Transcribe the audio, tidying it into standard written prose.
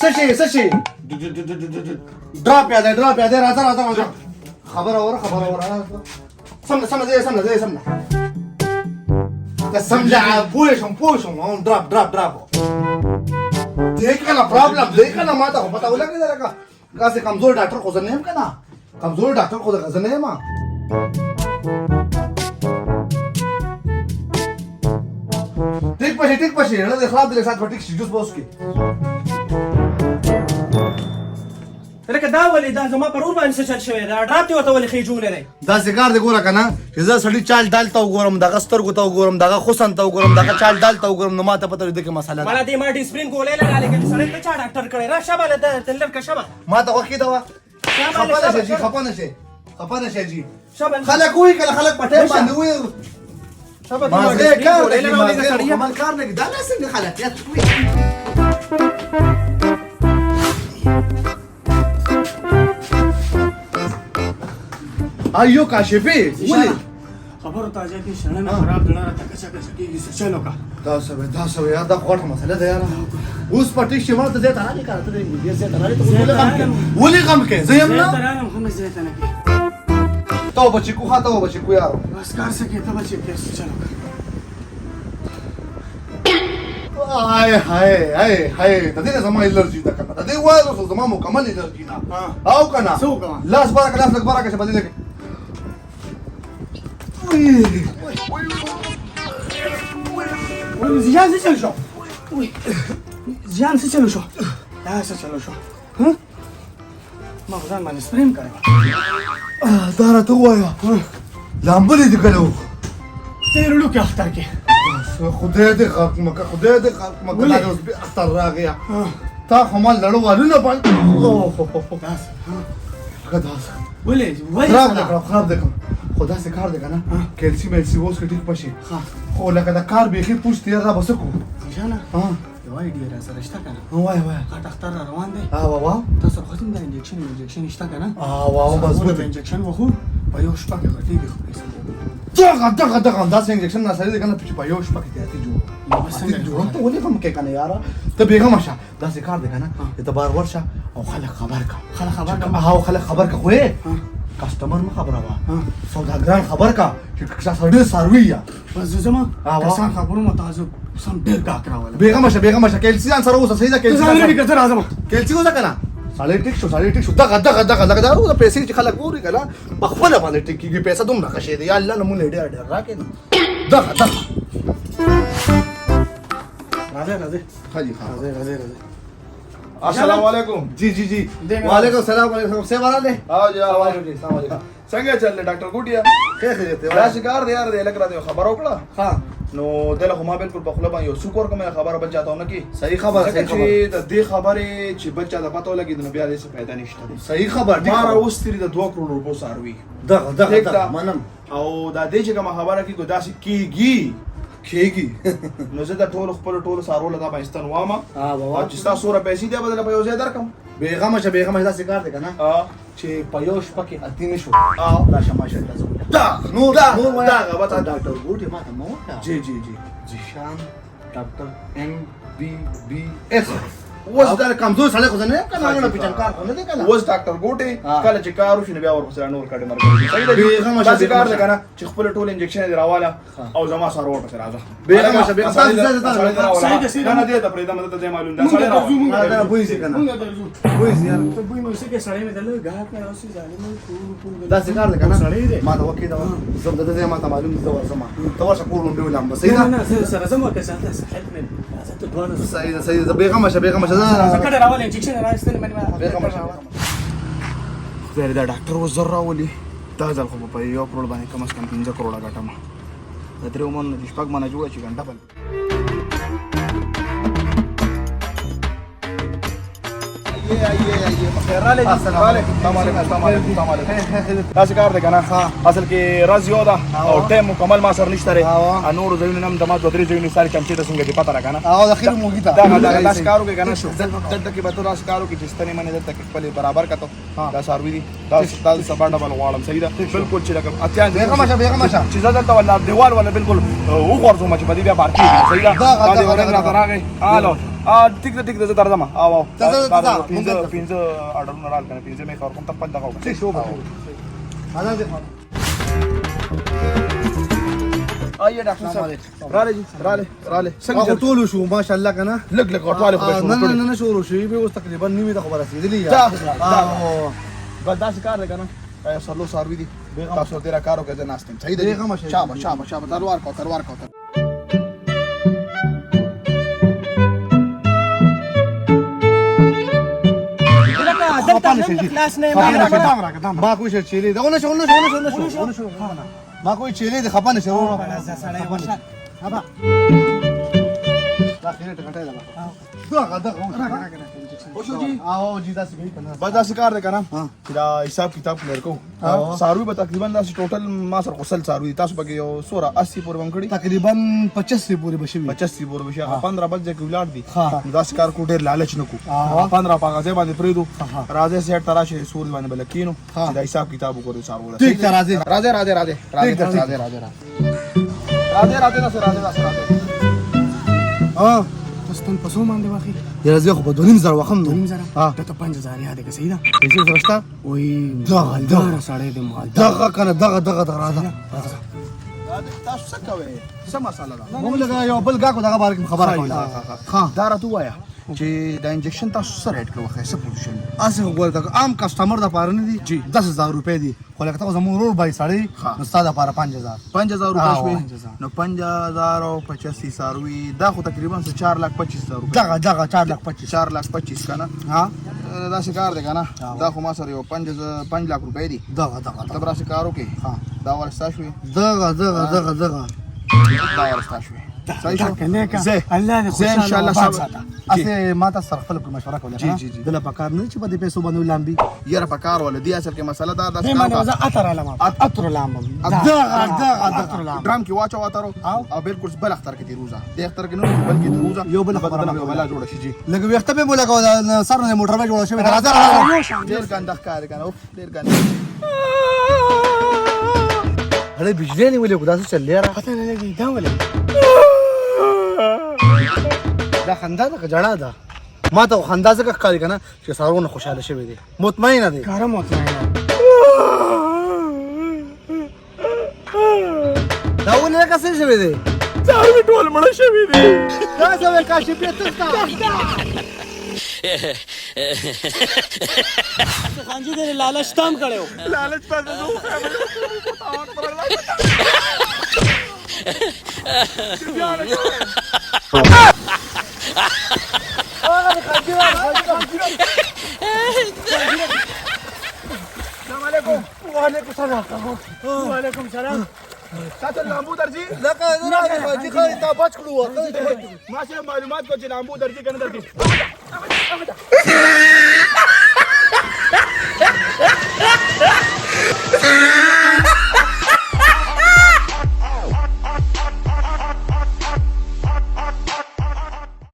سشي ड्रॉप याद है राजा खबर समजा समझा पोषण ड्रॉप देखा ना प्रॉब्लम देखा ना माता को पता लगे जरा का कैसे कमजोर डॉक्टर को नहीं का ना कमजोर डॉक्टर को कैसे नहीं मां ठीक पशी हेला दे खराब दिले साथ फटिक जूस बॉस की لکه دا ولې دا زما پر اور باندې څه چل شوی دا ډراپ دی ورته ولې خېجولې دی دا سګار دی ګوره کنه چې زه سړی چال دالته وګورم دغه سترګو ته وګورم دغه حسن ته وګورم دغه چال دالته وګورم نو ماته پته لري کې مساله مالا دې ما ډیسپلین ګولې لګالې کې سړی ته چا ډاکټر کړی را شابه له تلر کا شابه ماته وکی دا خپانه شي جی شابه خلک وی کله خلک پټه باندې وی شابه ما دې زه کار ګولې لګالې عمل کار نه دا نه څنګه خلک یا ايو کاشفي ولي خبرو تازه کې شنه نه خراب دړه را تک چا کېږي څه چلو کا دا سوي یار دا کوټه مسله ده یار اوس پټي شمال ته ته نه کار ته دې سي ته نه ولي غم کې زیم نه ترانم هم زه ته نه تو بچي کو خاطه و بچي کو یار بس کار سکے ته بچي کې چلو هاي ته دې زما الرجي ده کنه ته دې وایو زما مکمل الرجي نه او کنه سو کنه لاس بارك شه بدل کې زیان څه چلو شو زیان څه چلو شو دا څه چلو شو ها ما ځان باندې سپریم کړو دا راته وایا لامبلې دې کړو تیرلو کې اختر کې خدای دې خاک مکه دا اوس به اختر راغیا تا خو مال لړو والو نه پای ولې خراب ده خدا سے کار ده کنه کیلسی ملسی ووس کې ټیک پشي خو لکه دا کار به خې پوښتې را بس کو ځانا ها یو ایډیا را سره شته کنه وای کټ اختر را روان دی وا تاسو خو څنګه انجکشن شته کنه وا مضبوط انجکشن وخو په یو شپه کې غټیږي دغه دا څنګه انجکشن نه سره ده کنه په یو شپه کې ته جوړ ته ولې هم کې کنه یار ته بیغم شه دا څه کار ده کنه ته بار ورشه او خلک خبر کا خو کسٹمر میں خبر ہوا سوداگران خبر کا کہ سڑے سروی یا بس زما کسان خبرو متازو سم ډیر کا کراوله بیغم شه کیلسی ان سره اوسه صحیح ده کیلسی نه به کتر اعظم کیلسی وځه کنه ساړې ټیک شو دغه دا ورو پیسې چې خلک ووري کنه په خپل باندې ټیکي پیسې دومره خشه دي یا الله نمونه ډیر راکې دغه راځه خالي راځه السلام علیکم جی وعلیکم السلام سے والا دے आओ जी आओ السلام علیکم څنګه چل ډاکټر ګوډیا خیر ته دا شکار دی یار دې لګ را دې خبر وکړه ها نو دله خو ما بالکل په خپل باندې یو سکور کومه خبره بل چاته نه کی صحیح خبر چې د دې خبرې چې بچا د پاتو لګي نو بیا دې څه फायदा نشته صحیح خبر ما را اوس تیری د 2 کروڑ روپو ساروي دغه منم او دا دې چې کوم خبره کی ګداسي کیږي نو زه د ټول خپل ټول سارول دا پاکستان وامه او چې تاسو سره پیسې دی بدل په یو ځای درکم بیغم دا سکار دی کنه چې پيوش پکې اتی نشو دا شماشه دا نور دا غوته ډاکټر ګوټي ما ته مو جی شان ډاکټر MBBS اوس دا کمزور سره خو نه کنه نه پیچن کار نه دی کنه اوس ډاکټر ګوټي کله چې کار وشي بیا ورسره نور کډه مرګ صحیح دی دا کار ده کنه چې خپل ټول انجکشن دی راواله او زما سره ورته راځه بیغم صحیح نه دی ته پرېدا مدد ته معلوم ده سره راځه دا وایي کنه وایي یار ته به مو څه کې سړی مې دلته غاټ نه اوسې ظالم دا څنګه ده کنه ما دا وکی دا زم د دې ما ته معلوم دي زما ته ورشه کولم دی ولم بس نه سره زما که څنګه صحت مې راځه ته دوه صحیح بیغم شه کټه راول انجکشن راځتل مې خدای دا ډاکټر و زر راولي دا ځل خو په یو کروڑ باندې کم از کم 15 کروڑ غټم دا درې ومن د شپږ باندې جوړ شي غنټه بل السلام علیکم تاسو کار دی کنه اصل کې راز یو دا او ټیم مکمل ما سره نشته ا نور زوینه نم دما دوه درې زوینه ساري چمچې ته څنګه دی پته را کنه او اخر موږی دا تاسو کارو کې کنه شو دلته کې به تاسو کارو کې چې ستنې منه دلته کې خپل برابر کته دا ساروي دي تاسو سبا ډبل واړم صحیح ده بالکل چې لکه اتیا بیغم شه چې زړه ته ولا دیوال ولا بالکل او غورځو ما چې بدی بیا بارکی صحیح ده دا دی ورنه راغی الو ठिक छ तर जमा आऊ आऊ जा, जा, जा, जा. पिन्ज अर्डर राल kana पिन्ज मे खर कोणता पण दाखव ठीक शो आजा दे आइए डॉक्टर साहब राले अहो टोलू शो माशाल्लाह का ना लग वाले न शोरू शो बे उस तकरीबन निमित खबर आसी दिली जा अहो बस कार है ना काय सरलो सारवी दी तासो तेरा कारो के नास्ते सही दे शाबाश तलवार को माको चेले दे ओने शो माको चेले दे खपा ने शो हबा दाखिले टकटा लगा आओ जी दास भाई बस दास कार है ना तेरा हिसाब किताब क्लियर को सारवी बता तकरीबन दास टोटल मासर कोसल सारवी तास बगे 16 80 पूर्व अंकड़ी तकरीबन 25 से पूरी बशी 25 पूर्व बशी 15 बजे की उलाट दी दास कार को ढेर लालच नको 15 पागा से बांधे प्रीदू राजे सेट तराशे सूर्य बांधे बले कीनो तेरा हिसाब किताब करो सारव ठीक है राजे हां पस्तन पसो मांडे बाकी या राजे खो दोनिम जर वखम दोनिम जरा हां तो 5000 याद है कि सही ना कैसे रस्ता वही दगा साढ़े दे माल दगा kana दगा राजा तास सकवे समा साला वो लगा यो बल गा को दगा बार की खबर हां दारा तू आया چې دا انجکشن تاسو سره اډ کړو څه پوزیشن اسه وګورئ دا عام کسٹمر د پاره نه دي جی 10000 روپے دي خو لکه تاسو زموږ ورور بای سړی نو ستاسو لپاره 5000 5000 روپے شوي نو 5000 او 85 ساروي دا خو تقریبا 4,25,000 روپے دغه 4,25,000 4,25,000 کنه ها دا شکار دی کنه دا خو ما سره یو 5 लाख روپے دي دغه تب را شکارو کې ها دا ورستا شوي دغه دا ورستا شوي صحیح شو کنه کا زه الله دې ان شاء الله صاحب اسه ما تاسو سره خپل مشوره کوله جی دله پکار نه چې په دې پیسو باندې لامبي یاره پکار ول دی اصل کې مسله دا دې باندې وزه اتر علامه اتر علامه دغه ډرام کې واچو واترو او بالکل بل اختر کې دی روزه د اختر کې نو بلکې د روزه یو بل خبره ولا جوړ شي جی لکه وخت به مولا کو سر نه موټر به جوړ شي راځه ډیر ګنده ښکار کنه اوف ډیر ګنده هله بجلی نه ولې خدا څه چل یاره پته نه لګي دا ولې دا خندا ده که جړه ده ما ته خندا ځکه ښکاري که نه چې سارونه خوشحاله شوي دي مطمئنه دی کارم مطمئنه دا ولې لکه څه شوي دی څاروي ټول مړه شوي دي دا څه وایي کاشفیت ته خانجی دې لالچ تام کړو لالچ پر دې وعلیکم سلام تاسو لامبو درځي لکه راځي چې خالي تا بچ کړو ما سره معلومات کو چې لامبو درځي کنه درځي